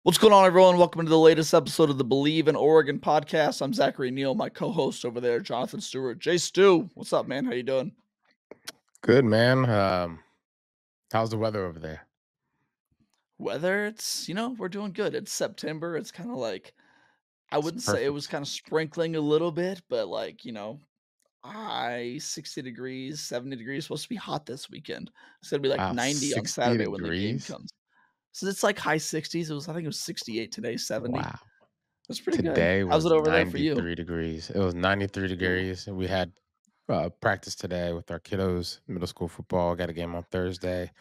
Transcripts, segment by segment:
What's going on, everyone? Welcome to the latest episode of the Believe in Oregon podcast. I'm Zachary, Neel, my co-host over there, Jonathan Stewart. Jay Stu, what's up, man? How you doing? Good, man. How's the weather over there? Weather, we're doing good. It's September. It's kind of like, I It's wouldn't say it was perfect. kind of sprinkling a little bit, but I 60 degrees, 70 degrees, supposed to be hot this weekend. It's going to be like Wow, 90 on 60 Saturday when the game degrees. comes. So it's like high 60s. I think it was 68 today, 70. Wow. That's pretty good. Today How's it was over there for you? 93 degrees. It was 93 Ooh, degrees. We had practice today with our kiddos, middle school football. Got a game on Thursday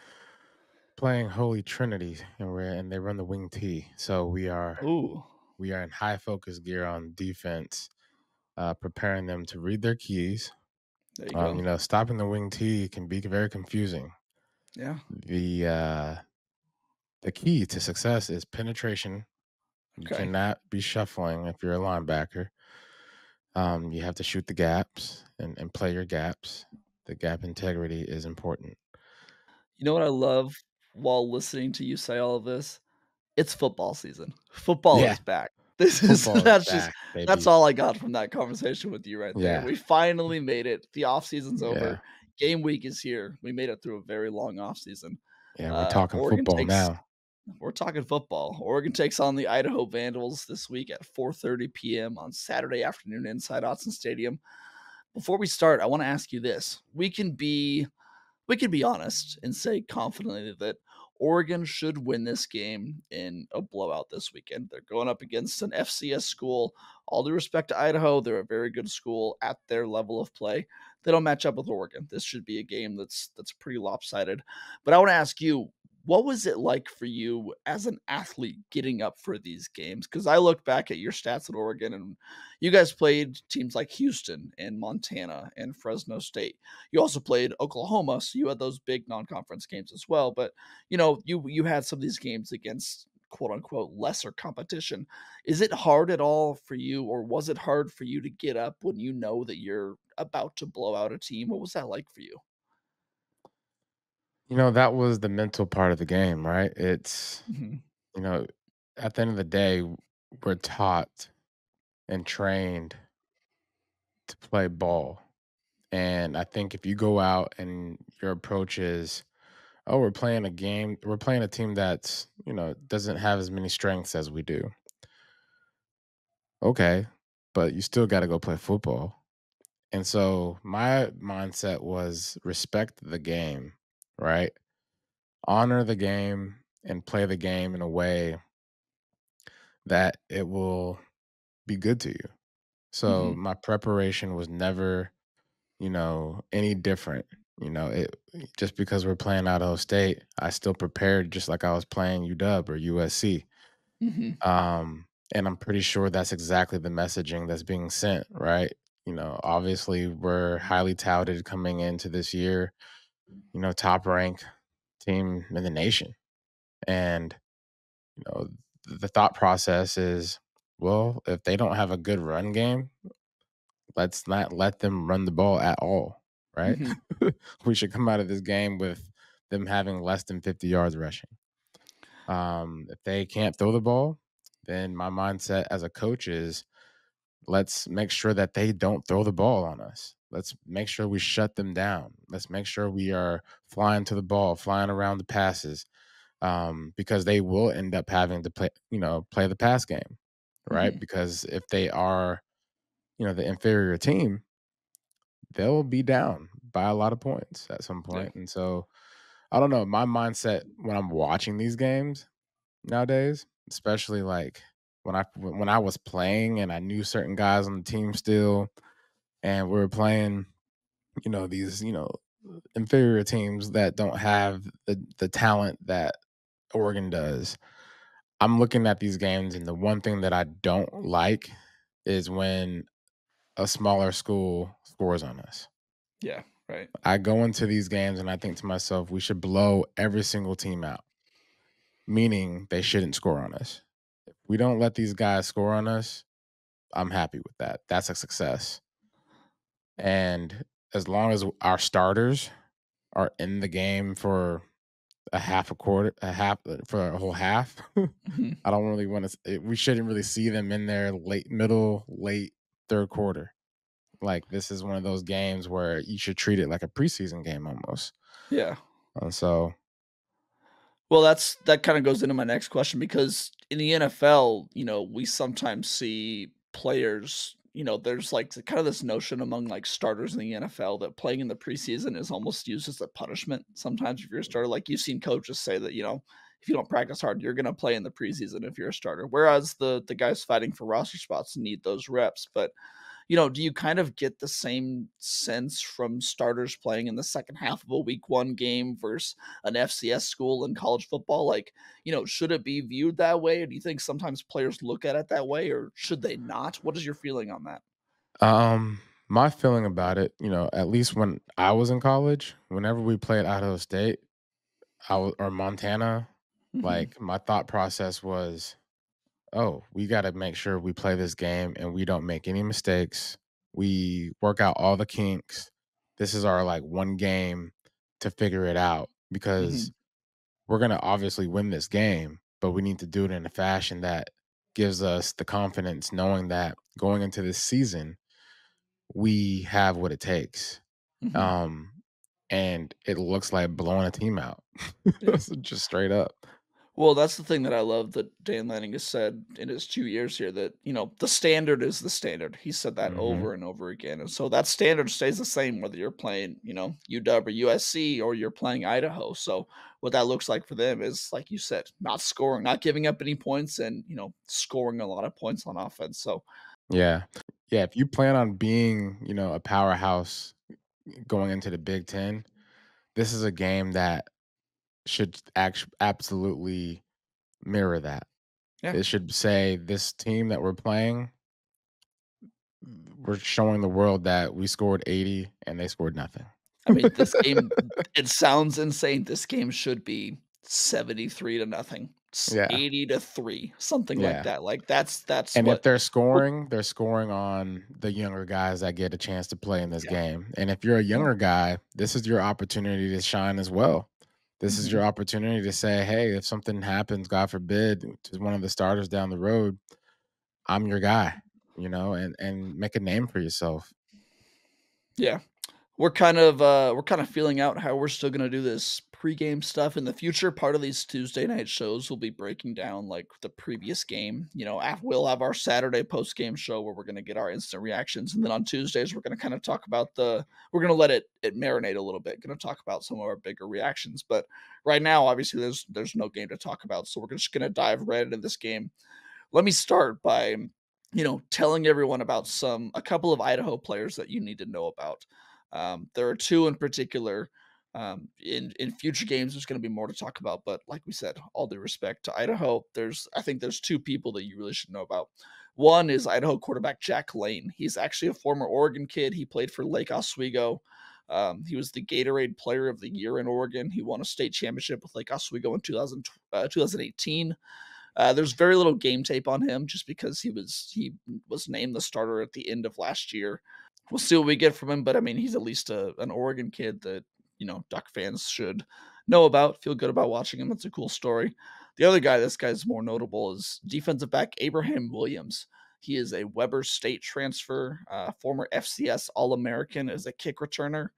playing Holy Trinity, and they run the wing T. So ooh, we are in high focus gear on defense, preparing them to read their keys. there you go. Stopping the wing T can be very confusing. Yeah, The key to success is penetration. You okay. cannot be shuffling if you're a linebacker. You have to shoot the gaps and play your gaps. The gap integrity is important. You know what I love while listening to you say all of this? It's football season. Football Yeah, is back. This is football is back, that's baby. all I got from that conversation with you right there. Yeah, We finally made it. The off season's over. yeah, Game week is here. We made it through a very long off season. yeah. We're talking Oregon football takes now. we're talking football. Oregon takes on the Idaho Vandals this week at 4:30 p.m. on Saturday afternoon inside Autzen Stadium. Before we start, I want to ask you this. We can be honest and say confidently that Oregon should win this game in a blowout this weekend. They're going up against an FCS school. All due respect to Idaho, they're a very good school at their level of play. They don't match up with Oregon. This should be a game that's pretty lopsided. But I want to ask you, what was it like for you as an athlete getting up for these games? Because I look back at your stats at Oregon, and you guys played teams like Houston and Montana and Fresno State. You also played Oklahoma, so you had those big non-conference games as well. But you had some of these games against quote unquote lesser competition. Is it hard at all for you, or was it hard for you to get up when you know that you're about to blow out a team? What was that like for you? That was the mental part of the game, right? Mhm. You know, at the end of the day, we're taught and trained to play ball. And I think if you go out and your approach is, oh, we're playing a team that's, doesn't have as many strengths as we do. Okay, but you still got to go play football. And so my mindset was respect the game, right? Honor the game and play the game in a way that it will be good to you. So Mhm. my preparation was never, any different. It just because we're playing Idaho State, I still prepared just like I was playing UW or USC. Mhm. And I'm pretty sure that's exactly the messaging that's being sent, right? Obviously we're highly touted coming into this year, top ranked team in the nation. And, you know, the thought process is, well, if they don't have a good run game, let's not let them run the ball at all, right? Mhm. We should come out of this game with them having less than 50 yards rushing. If they can't throw the ball, then my mindset as a coach is let's make sure that they don't throw the ball on us. Let's make sure we shut them down. Let's make sure we are flying to the ball, flying around the passes, because they will end up having to play the pass game, right? Mhm. Because if they are, the inferior team, they'll be down by a lot of points at some Yeah. point. And so I don't know. My mindset when I'm watching these games nowadays, especially like when I was playing and I knew certain guys on the team still, and we were playing, these inferior teams that don't have the talent that Oregon does. I'm looking at these games, and the one thing that I don't like is when a smaller school scores on us. Yeah. Right. I go into these games and I think to myself, we should blow every single team out, meaning they shouldn't score on us. If we don't let these guys score on us, I'm happy with that. That's a success. And as long as our starters are in the game for a half a quarter, a half for a whole half. Mhm. I don't really want to. We shouldn't really see them in there late third quarter. Like this is one of those games where you should treat it like a preseason game almost. Yeah. And so, Well, that kinda goes into my next question because in the NFL, we sometimes see players, there's, like, kind of this notion among, like, starters in the NFL that playing in the preseason is almost used as a punishment sometimes if you're a starter. Like, you've seen coaches say that, if you don't practice hard, you're gonna play in the preseason if you're a starter, whereas the guys fighting for roster spots need those reps, but do you kind of get the same sense from starters playing in the second half of a week one game versus an FCS school in college football? Like, should it be viewed that way? Or do you think sometimes players look at it that way, or should they not? What is your feeling on that? my feeling about it, at least when I was in college, whenever we played Idaho State, or Montana, Hmm. like my thought process was, oh, we got to make sure we play this game and we don't make any mistakes. We work out all the kinks. This is our like one game to figure it out because Hmm. we're going to obviously win this game, but we need to do it in a fashion that gives us the confidence knowing that going into this season, we have what it takes. Hmm. Um, and it looks like blowing a team out. Yeah. Just straight up. Well, that's the thing that I love that Dan Lanning has said in his 2 years here that, the standard is the standard. He said that Hmm. over and over again. And so that standard stays the same whether you're playing, UW or USC or you're playing Idaho. So what that looks like for them is, like you said, not scoring, not giving up any points and, scoring a lot of points on offense. So, Yeah. Yeah. If you plan on being, a powerhouse going into the Big Ten, this is a game that should absolutely mirror that. yeah. It should say this team that we're playing, we're showing the world that we scored 80 and they scored nothing. I mean, this game, it sounds insane. This game should be 73 to nothing, Yeah. 80 to 3, something like Yeah. that. Like that's And if what they're scoring on the younger guys that get a chance to play in this yeah. game. And if you're a Yeah. younger guy, this is your opportunity to shine as well. This is Mhm. your opportunity to say, "Hey, if something happens, God forbid, to one of the starters down the road, I'm your guy," and make a name for yourself. Yeah. We're kind of feeling out how we're still gonna do this pregame stuff in the future. Part of these Tuesday night shows will be breaking down like the previous game. We'll have our Saturday post game show where we're gonna get our instant reactions, and then on Tuesdays we're gonna kind of talk about we're gonna let it marinate a little bit. Gonna talk about some of our bigger reactions, but right now, obviously, there's no game to talk about, so we're just gonna dive right into this game. Let me start by telling everyone about a couple of Idaho players that you need to know about. There are two in particular. In future games, there's going to be more to talk about, but like we said, all due respect to Idaho, I think there's two people that you really should know about. One is Idaho quarterback Jack Lane. He's actually a former Oregon kid. He played for Lake Oswego. He was the Gatorade Player of the Year in Oregon. He won a state championship with Lake Oswego in 2018. There's very little game tape on him just because he was named the starter at the end of last year. We'll see what we get from him, but I mean, he's at least an Oregon kid that Duck fans should know about. Feel good about watching him. It's a cool story. The other guy, this guy's more notable, is defensive back Abraham Williams. He is a Weber State transfer, former FCS All American as a kick returner.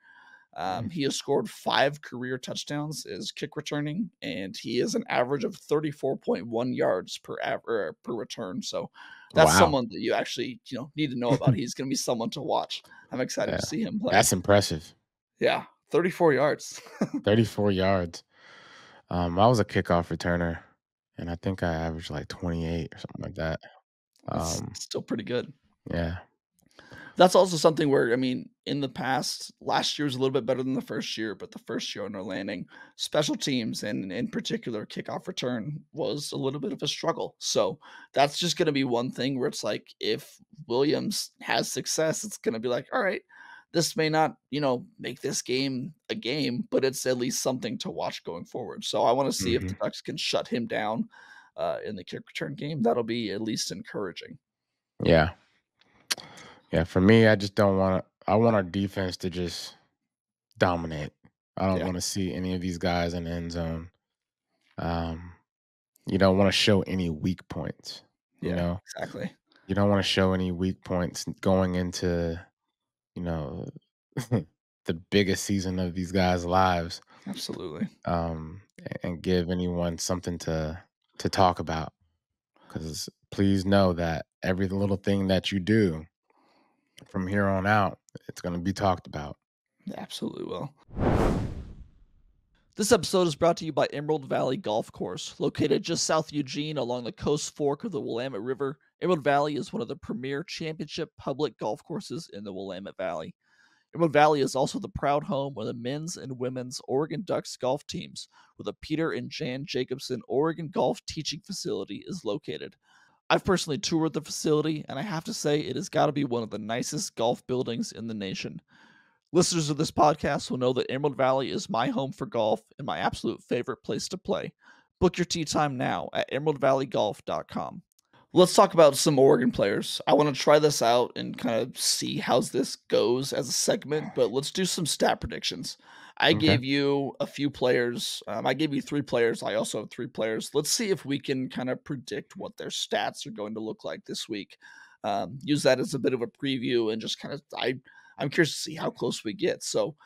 Mm. He has scored 5 career touchdowns as kick returning, and he is an average of 34.1 yards per return. So that's Wow. someone that you actually need to know about. He's going to be someone to watch. I'm excited Yeah. to see him play. That's impressive. Yeah, 34 yards. 34 yards. I was a kickoff returner, and I think I averaged like 28 or something like that. That's Um, still pretty good. yeah. That's also something where, I mean, in the past, last year was a little bit better than the first year, but the first year under Landing, special teams and in particular kickoff return was a little bit of a struggle. So that's just going to be one thing where it's like if Williams has success, it's going to be like, all right, this may not, make this game a game, but it's at least something to watch going forward. So I want to see if the Mhm. Ducks can shut him down in the kick return game. That'll be at least encouraging. Yeah. Yeah, for me, I just don't want I want our defense to just dominate. I don't Yeah. wanna see any of these guys in the end zone. Um, you don't want to show any weak points. You Yeah, know, exactly. you don't want to show any weak points going into you know the biggest season of these guys' lives. Absolutely. And give anyone something to talk about. Because please know that every little thing that you do from here on out, it's going to be talked about. Yeah, absolutely will. This episode is brought to you by Emerald Valley Golf Course. Located just south of Eugene along the coast fork of the Willamette River, Emerald Valley is one of the premier championship public golf courses in the Willamette Valley. Emerald Valley is also the proud home of the men's and women's Oregon Ducks golf teams, where the Peter and Jan Jacobson Oregon Golf Teaching Facility is located. I've personally toured the facility, and I have to say it has got to be one of the nicest golf buildings in the nation. Listeners of this podcast will know that Emerald Valley is my home for golf and my absolute favorite place to play. Book your tee time now at emeraldvalleygolf.com. Let's talk about some Oregon players. I want to try this out and kind of see how this goes as a segment, but let's do some stat predictions. I Okay. gave you a few players. I gave you 3 players. I also have 3 players. Let's see if we can kind of predict what their stats are going to look like this week. Use that as a bit of a preview and just kind of I'm curious to see how close we get. So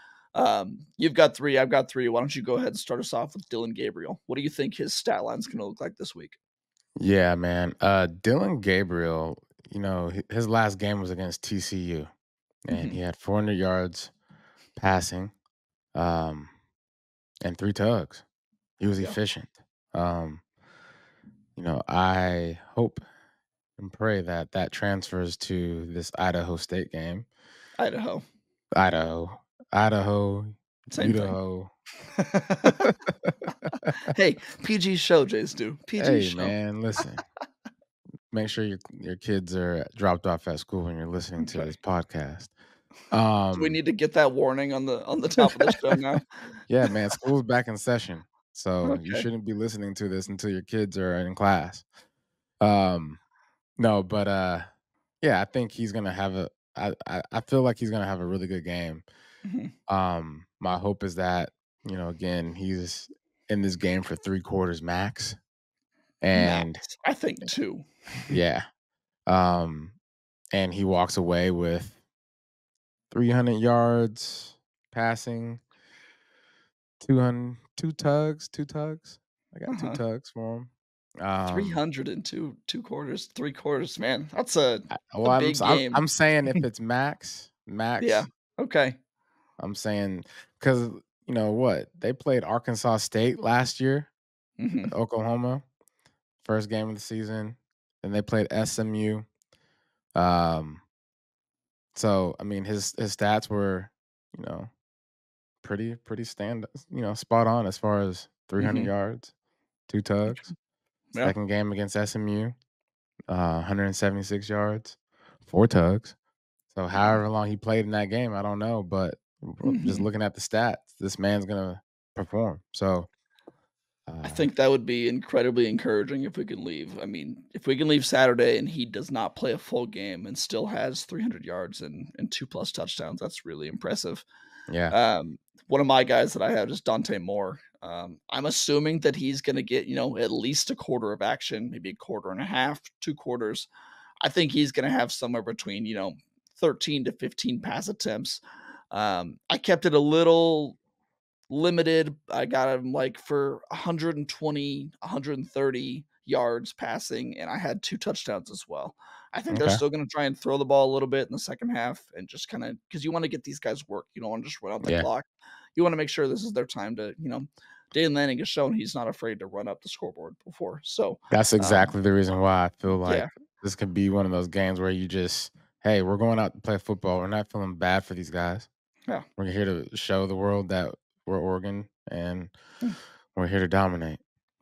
you've got 3, I've got 3. Why don't you go ahead and start us off with Dylan Gabriel? What do you think his stat line is going to look like this week? Yeah, man. Dylan Gabriel, his last game was against TCU, and Mhm. he had 400 yards passing, um, and 3 tugs. He was Yeah, efficient. Um, I hope and pray that that transfers to this Idaho State game. Idaho. Idaho, Idaho, Same thing. Idaho. Hey, PG show, Jay Stu. PG Hey, show. man, listen. Make sure your kids are dropped off at school when you're listening to Okay. this podcast. Do we Um, need to get that warning on the top of the show now? yeah, man, school's back in session, so you Okay. shouldn't be listening to this until your kids are in class. Um, no, but yeah, I think he's gonna have a. I feel like he's gonna have a really good game. Mhm. My hope is that again he's in this game for 3 quarters max, and Max, I think 2. yeah, um, and he walks away with 300 yards passing, 200, 2 tugs. I got two Uh-huh. tugs for him. 302 2 quarters, 3 quarters, man. That's Well, a big game. I'm saying if it's Yeah. max, Okay. I'm saying because what they played Arkansas State last year, Mhm. Oklahoma, first game of the season, and they played SMU. Um, so I mean his stats were, you know, pretty spot on as far as 300 Mhm. yards, 2 tugs. Yeah. Second game against SMU, 176 yards, 4 tugs. So Wow. however long he played in that game, I don't know, but just Mhm. looking at the stats, this man's gonna perform. So, I uh, think that would be incredibly encouraging if we can leave. I mean, if we can leave Saturday and he does not play a full game and still has 300 yards and 2 plus touchdowns, that's really impressive. yeah, Um, One of my guys that I have is Dante Moore. I'm assuming that he's going to get, at least a quarter of action, maybe a quarter and a half, 2 quarters. I think he's going to have somewhere between, 13 to 15 pass attempts. I kept it a little limited. I got him like for 120, 130 yards passing, and I had 2 touchdowns as well. I think they're okay, still going to try and throw the ball a little bit in the second half and just kind of because you want to get these guys work. You don't want to just run out the yeah, clock. You want to make sure this is their time to, Dan Lanning has shown he's not afraid to run up the scoreboard before. So, that's um, exactly the reason why I feel like yeah, this could be one of those games where you just, hey, we're going out to play football. We're not feeling bad for these guys. yeah. We're here to show the world that we're Oregon and Mm. we're here to dominate.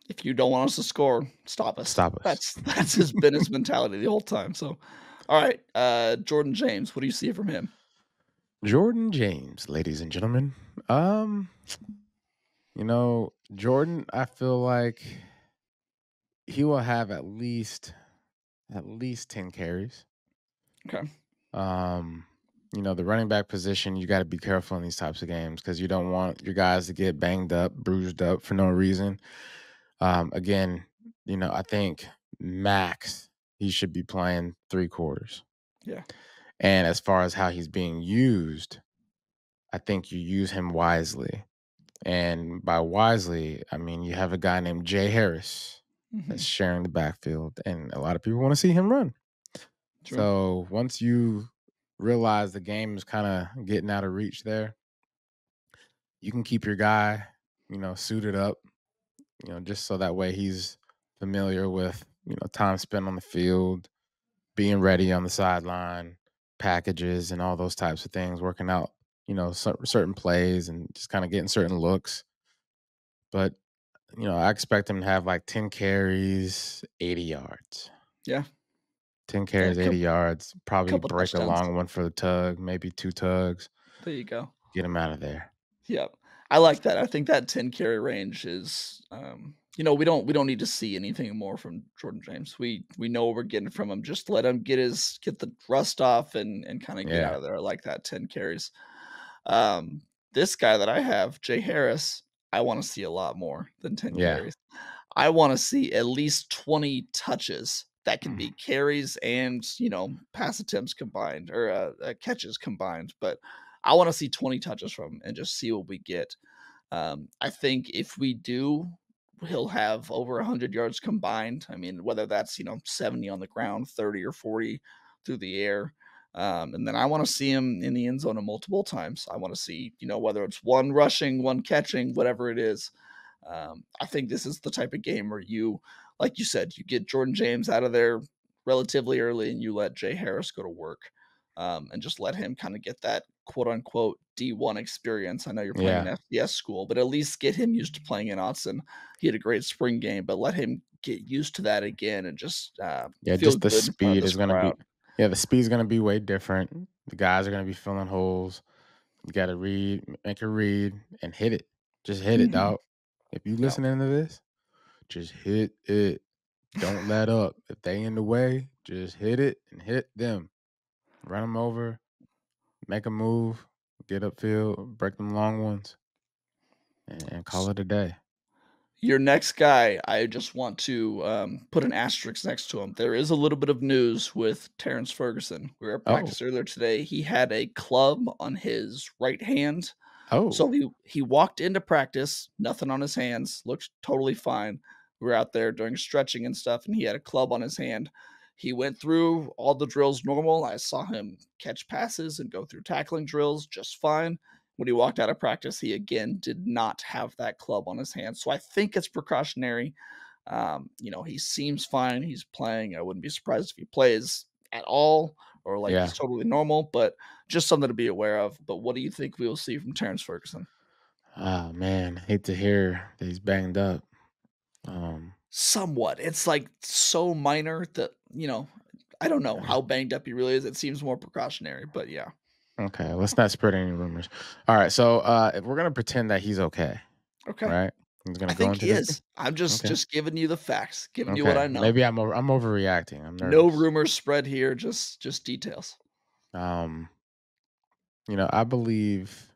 If you don't want us to score, stop us. Stop us. That's his been his mentality the whole time. So, all right, Jordan James, what do you see from him? Jordan James, ladies and gentlemen. Jordan, I feel like he will have at least 10 carries. Okay. Um, the running back position, you got to be careful in these types of games because you don't want your guys to get banged up, bruised up for no reason. Again, I think max he should be playing 3 quarters. Yeah. And as far as how he's being used, I think you use him wisely. And by wisely, I mean you have a guy named Jay Harris that's Mhm. sharing the backfield, and a lot of people want to see him run. True. So once you realize the game is kind of getting out of reach there, you can keep your guy, suited up, just so that way he's familiar with, time spent on the field, being ready on the sideline, packages, and all those types of things, working out, certain plays and just kind of getting certain looks. But, I expect him to have like 10 carries, 80 yards. Yeah. 10 Yeah. carries, 80 yards, probably Couple break a touchdowns. long one for the tug, maybe 2 tugs, There you go. get him out of there. Yep. I like that. I think that 10 carry range is, we don't need to see anything more from Jordan James. We know what we're getting from him. Just let him get the rust off and kind of get out Yeah, of there. I like that 10 carries. Um, this guy that I have, Jay Harris, I want to see a lot more than 10 yeah. carries. I wanna see at least 20 touches. That can Mm, be carries and, pass attempts combined or, catches combined, but I wanna see 20 touches from him and just see what we get. I think if we do, he'll have over 100 yards combined. I mean, whether that's, 70 on the ground, 30 or 40 through the air. And then I want to see him in the end zone multiple times. I want to see, whether it's one rushing, one catching, whatever it is. I think this is the type of game where like you said, you get Jordan James out of there relatively early and you let Jay Harris go to work, and just let him kind of get that quote unquote D1 experience. I know you're playing an yeah. FBS school, but at least get him used to playing in Autzen. He had a great spring game, but let him get used to that again and just Yeah, feel just the good in front of speed this is gonna be crowd. yeah, the speed's gonna be way different. The guys are gonna be filling holes. You gotta make a read, and hit it. Just hit it, Mhm. dog. If you Yeah. listening to this, just hit it. Don't let up. If they in the way, just hit it and hit them. Run them over, make a move, get upfield, break them long ones, and call it a day. Your next guy, I just want to put an asterisk next to him. There is a little bit of news with Terrence Ferguson. We were at Oh, practice earlier today. He had a club on his right hand. oh, So he walked into practice, nothing on his hands, looked totally fine. We were out there doing stretching and stuff, and he had a club on his hand. He went through all the drills normal. I saw him catch passes and go through tackling drills just fine. When he walked out of practice, he again did not have that club on his hand. So I think it's precautionary. He seems fine. He's playing. I wouldn't be surprised if he plays at all or like he's yeah. totally normal, but just something to be aware of. But what do you think we will see from Terrence Ferguson? Oh man, hate to hear that he's banged up. Um, Somewhat. It's like so minor that, I don't know how banged up he really is. It seems more precautionary, but yeah. okay, let's not spread any rumors. All right, so if we're gonna pretend that he's okay, Okay. right? He's I gonna go think into he this game. is. I'm just Okay, just giving you the facts, giving you what okay. I know. Maybe I'm overreacting. I'm No nervous. rumors spread here, just details. Um, I believe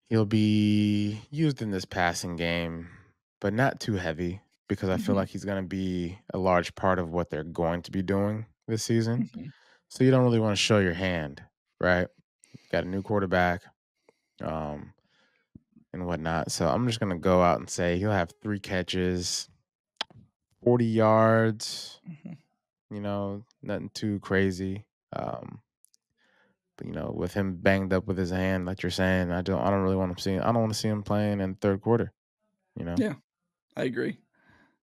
he'll be used in this passing game, but not too heavy because I feel Mhm, like he's gonna be a large part of what they're going to be doing this season. mhm. So you don't really want to show your hand, right? Got a new quarterback. Um, and whatnot. So I'm just gonna go out and say he'll have 3 catches, 40 yards. Mhm. Nothing too crazy. But with him banged up with his hand, like you're saying, I don't really want to see. I don't want to see him playing in the third quarter. You know. Yeah, I agree.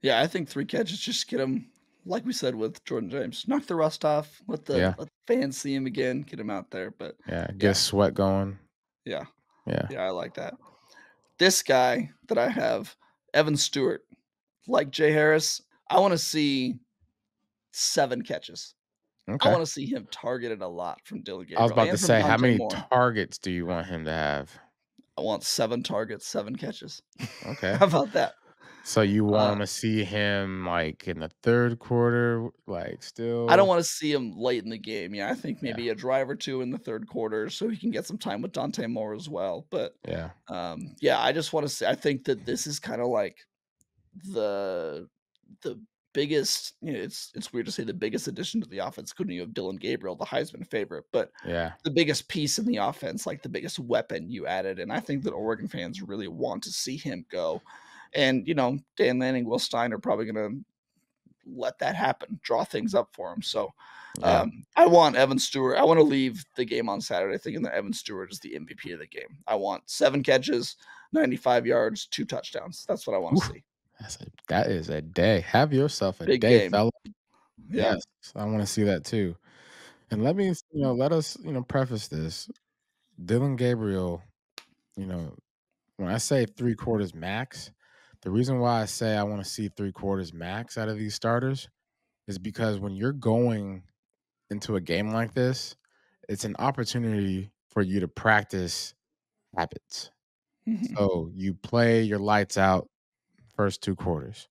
Yeah, I think 3 catches, just get him like we said with Jordan James, knock the rust off, Yeah. let the fans see him again, get him out there, but Yeah. Get a yeah, sweat going. yeah, Yeah. yeah, I like that. This guy that I have, Evan Stewart, like Jay Harris, I wanna see 7 catches. I Okay. wanna see him targeted a lot from Dylan I was Gabriel about to and from say, how Dante many Moore. targets do you want him to have? I want 7 targets, 7 catches. Okay. How about that? So you Uh, want to see him like in the third quarter, like I don't still? wanna see him late in the game. Yeah, I think Yeah. maybe a drive or 2 in the 3rd quarter so he can get some time with Dante Moore as well, but, Yeah. yeah, I just wanna see I think that this is kinda like the the biggest, it's weird to say the biggest addition to the offense, couldn't you have Dylan Gabriel, the Heisman favorite, but Yeah. the biggest piece in the offense, like the biggest weapon you added, and I think that Oregon fans really want to see him go. And, Dan Lanning, Will Stein are probably gonna let that happen, draw things up for him. So, Yeah. I want Evan Stewart. I want to leave the game on Saturday thinking that Evan Stewart is the MVP of the game. I want 7 catches, 95 yards, 2 touchdowns. That's what I want to Oof. see. That is a day. Have yourself a Big day, game. fella. Yeah. Yes, I wanna see that too. And let us, preface this. Dylan Gabriel, you know, when I say 3 quarters max, the reason why I say I wanna see 3 quarters max out of these starters is because when you're going into a game like this, it's an opportunity for you to practice habits. Mhm. So you play your lights out first 2 quarters.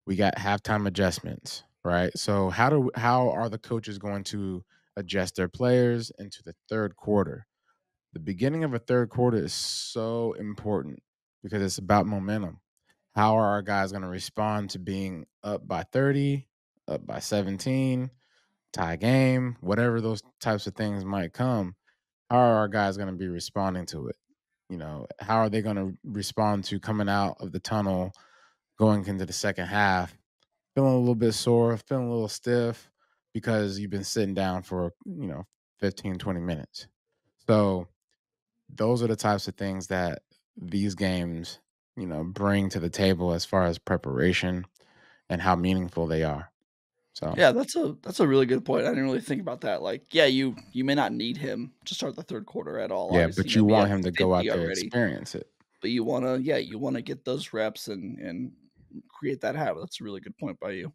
We got halftime adjustments, right? So how are the coaches going to adjust their players into the third quarter? The beginning of a third quarter is so important because it's about momentum. How are our guys going to respond to being up by 30, up by 17, tie game, whatever those types of things might come? How are our guys going to be responding to it? How are they going to respond to coming out of the tunnel, going into the second half, feeling a little bit sore, feeling a little stiff because you've been sitting down for, 15, 20 minutes. So those are the types of things that these games, bring to the table as far as preparation and how meaningful they are. So, Yeah, that's a really good point. I didn't really think about that. Like, yeah, you may not need him to start the third quarter at all. yeah, Obviously, but he you may be want at him to go 50 out there, already. experience it. But you wanna get those reps and create that habit. That's a really good point by you.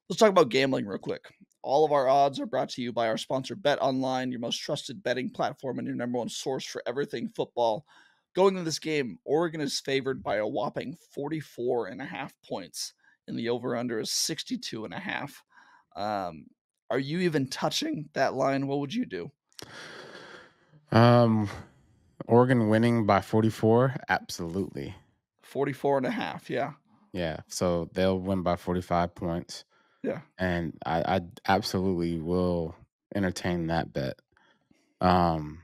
Let's talk about gambling real quick. All of our odds are brought to you by our sponsor, Bet Online, your most trusted betting platform and your number one source for everything football. Going into this game, Oregon is favored by a whopping 44.5 points, and the over-under is 62.5. Um, are you even touching that line? What would you do? Um, Oregon winning by 44, absolutely. 44.5, yeah. Yeah, so they'll win by 45 points, Yeah. and I absolutely will entertain that bet. Um,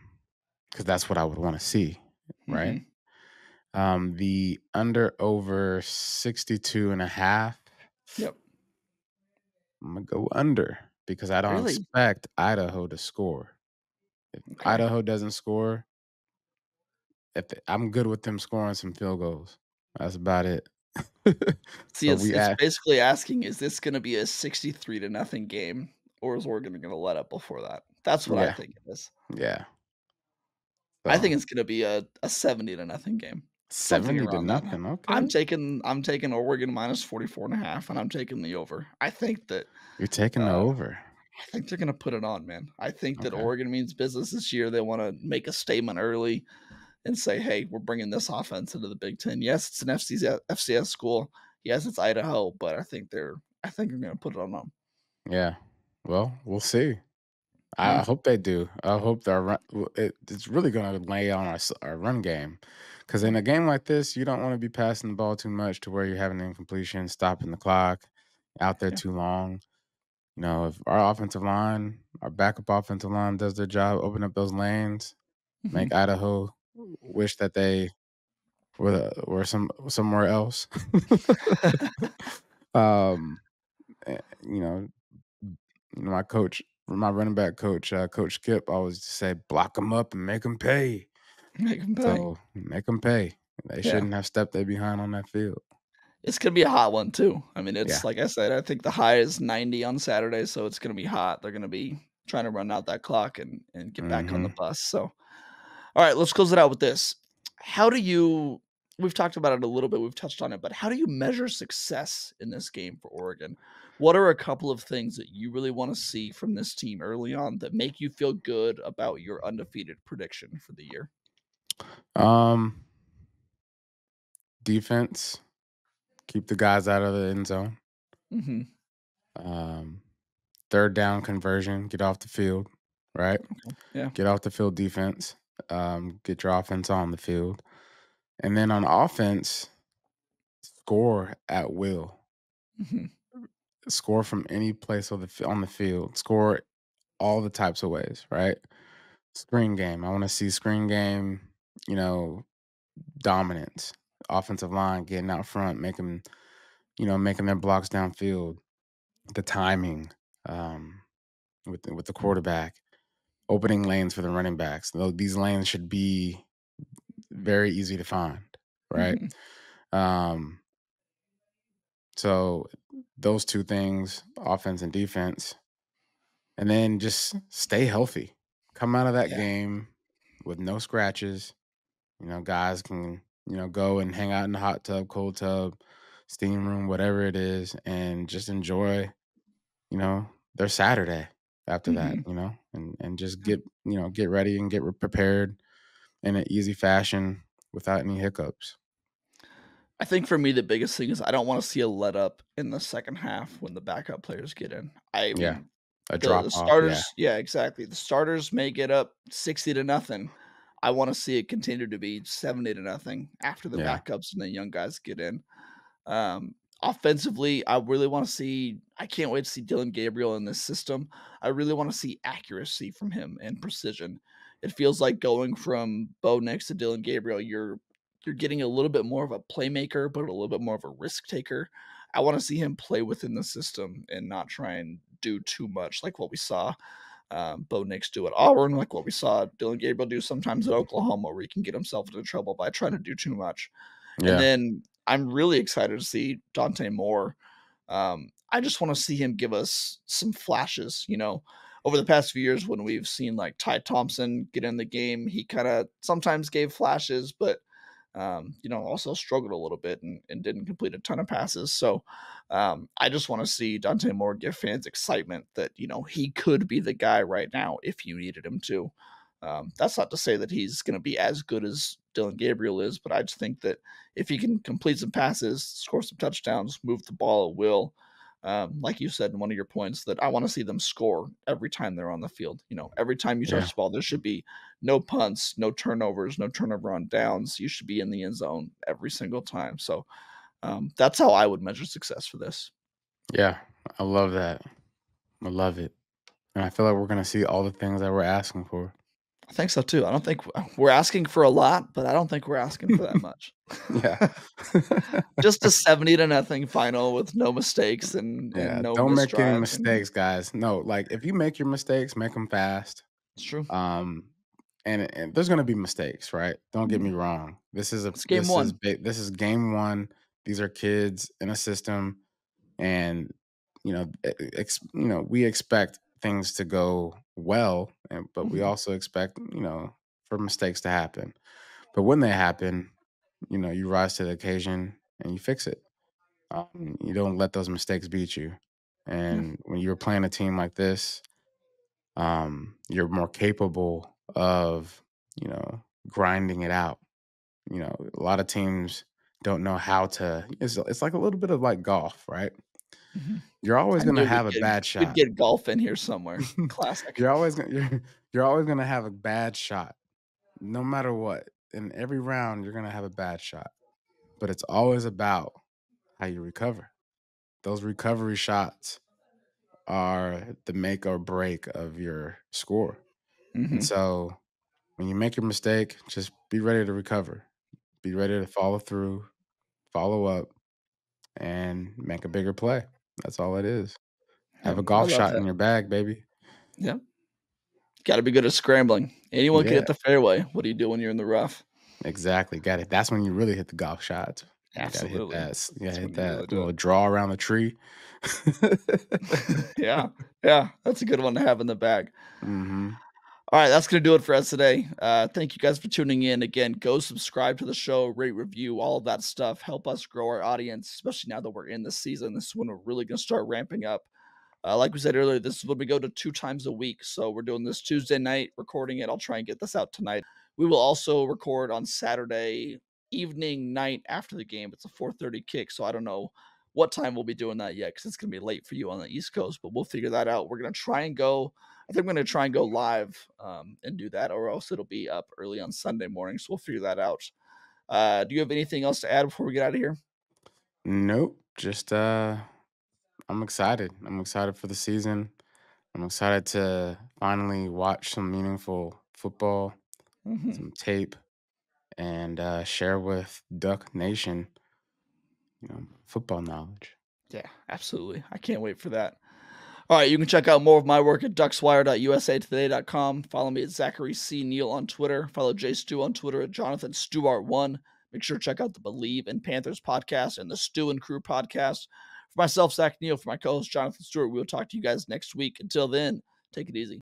because that's what I would wanna see, right? Mhm. The under over 62 and a half. Yep. I'm gonna go under because I don't Really? expect Idaho to score. If Okay. Idaho doesn't score, I'm good with them scoring some field goals. That's about it. See, So it's we it's at basically asking, is this gonna be a 63 to nothing game, or is Oregon gonna let up before that? That's what I yeah, think it is. yeah. I So think it's gonna be a 70 to nothing game, something 70 to around that. nothing. I'm Okay. taking I'm taking Oregon minus 44.5, and I'm taking the over. You're taking the Uh, over. I think they're gonna put it on, man. I think that Okay. Oregon means business this year. They wanna make a statement early and say, "Hey, we're bringing this offense into the Big Ten." Yes, it's an FCS school. Yes, it's Idaho, but I think they're gonna put it on them. Yeah. Well, we'll see. I Yeah, hope they do. I hope their it's really going to lay on our run game, because in yeah, a game like this, you don't want to be passing the ball too much to where you're having incompletion, stopping the clock, out there yeah. too long. If our offensive line, our backup offensive line, does their job, open up those lanes, make Mhm. Idaho wish that they were somewhere else. um, you know, my running back coach, Coach Skip, always used to say, "Block them up and make them pay." Make 'em pay. So make them pay. They Yeah. shouldn't have stepped they behind on that field. It's gonna be a hot one too. I mean, it's Yeah. like I said, I think the high is 90 on Saturday, so it's gonna be hot. They're gonna be trying to run out that clock and get back on the Hmm. bus. So, all right, let's close it out with this. How do you we've talked about it a little bit, we've touched on it, but how do you measure success in this game for Oregon? What are a couple of things that you really wanna see from this team early on that make you feel good about your undefeated prediction for the year? Um, Defense, keep the guys out of the end zone. Mhm. Um, Third down conversion, get off the field, right? Yeah. Get off the field defense. Get your offense on the field. And then on offense, score at will, Mhm. score from any place on the field, score all the types of ways, right? Screen game. I want to see screen game, you know, dominance. Offensive line getting out front, making their blocks downfield. The timing with the quarterback, opening lanes for the running backs. These lanes should be very easy to find, right? Mhm. Um, so those two things, offense and defense, and then just stay healthy. Come out of that Yeah. game with no scratches. Guys can, go and hang out in the hot tub, cold tub, steam room, whatever it is, and just enjoy, their Saturday after that, Mhm. and just get ready and get prepared in an easy fashion without any hiccups. I think for me, the biggest thing is I don't wanna see a let up in the second half when the backup players get in. I Yeah. mean, A the drop the off. Yeah. starters yeah, exactly. The starters may get up 60 to nothing. I wanna see it continue to be 70 to nothing after the Yeah. backups and the young guys get in. Um, Offensively, I really wanna see I can't wait to see Dylan Gabriel in this system. I really wanna see accuracy from him and precision. It feels like going from Bo Nix to Dylan Gabriel, you're getting a little bit more of a playmaker, but a little bit more of a risk taker. I wanna see him play within the system and not try and do too much like what we saw, Bo Nix do at Auburn, like what we saw Dylan Gabriel do sometimes at Oklahoma, where he can get himself into trouble by trying to do too much. And Yeah. then I'm really excited to see Dante Moore. I just want to see him give us some flashes. Over the past few years, when we've seen like Ty Thompson get in the game, he kind of sometimes gave flashes, but also struggled a little bit and didn't complete a ton of passes. So I just want to see Dante Moore give fans excitement that he could be the guy right now if you needed him to. That's not to say that he's going to be as good as Dylan Gabriel is, but I just think that if he can complete some passes, score some touchdowns, move the ball at will, like you said in one of your points, that I want to see them score every time they're on the field. Every time you touch Yeah. the ball, there should be no punts, no turnovers, no turnover on downs. You should be in the end zone every single time. So that's how I would measure success for this. Yeah. I love that. I love it. And I feel like we're gonna see all the things that we're asking for. I think so too. I don't think we're asking for a lot, but I don't think we're asking for that much. Yeah. Just a 70 to nothing final with no mistakes and Yeah, no don't missed make any drives, and mistakes, guys. No, like, if you make your mistakes, make them fast. it's true. Um, and there's gonna be mistakes, right? Don't get me Mhm. wrong. It's game one. This is game 1. These are kids in a system, and, we expect things to go well, but we Mhm. also expect, for mistakes to happen. But when they happen, you rise to the occasion and you fix it. You don't let those mistakes beat you. Yeah. And when you're playing a team like this, you're more capable of, grinding it out. A lot of teams don't know how to. It's like a little bit of like golf, right? Mhm. You're always I gonna knew have a bad we'd shot. get golf in here somewhere. Classic. You're always gonna have a bad shot, no matter what. In every round, you're gonna have a bad shot, but it's always about how you recover. Those recovery shots are the make or break of your score. And Mhm. so when you make your mistake, just be ready to recover. Be ready to follow through, follow up, and make a bigger play. That's all it is. Yeah, Have a I golf love shot in that. your bag, baby. Yeah. Gotta be good at scrambling. Anyone can Yeah, hit the fairway. What do you do when you're in the rough? exactly. Got it. That's when you really hit the golf shots. You gotta hit Absolutely. that. You gotta That's when hit you really that do it. little draw around the tree. Yeah. Yeah. That's a good one to have in the bag. Hmm. All right, that's going to do it for us today. Thank you guys for tuning in. Again, go subscribe to the show, rate, review, all of that stuff. Help us grow our audience, especially now that we're in this season. This is when we're really going to start ramping up. Like we said earlier, this is when we go to 2 times a week. So we're doing this Tuesday night, recording it. I'll try and get this out tonight. We will also record on Saturday evening, night after the game. It's a 4:30 kick, so I don't know what time we'll be doing that yet because it's going to be late for you on the East Coast, but we'll figure that out. We're going to try and go. I think we're going to try and go live and do that, or else it'll be up early on Sunday morning. So we'll figure that out. Do you have anything else to add before we get out of here? Nope. Just I'm excited. I'm excited for the season. I'm excited to finally watch some meaningful football, Mhm. some tape, and share with Duck Nation, football knowledge. Yeah, absolutely. I can't wait for that. All right, you can check out more of my work at duckswire.usatoday.com. Follow me at Zachary C. Neel on Twitter. Follow Jay Stu on Twitter at Jonathan Stewart1. Make sure to check out the Believe in Panthers podcast and the Stu and Crew podcast. For myself, Zach Neel, for my co host, Jonathan Stewart, we will talk to you guys next week. Until then, take it easy.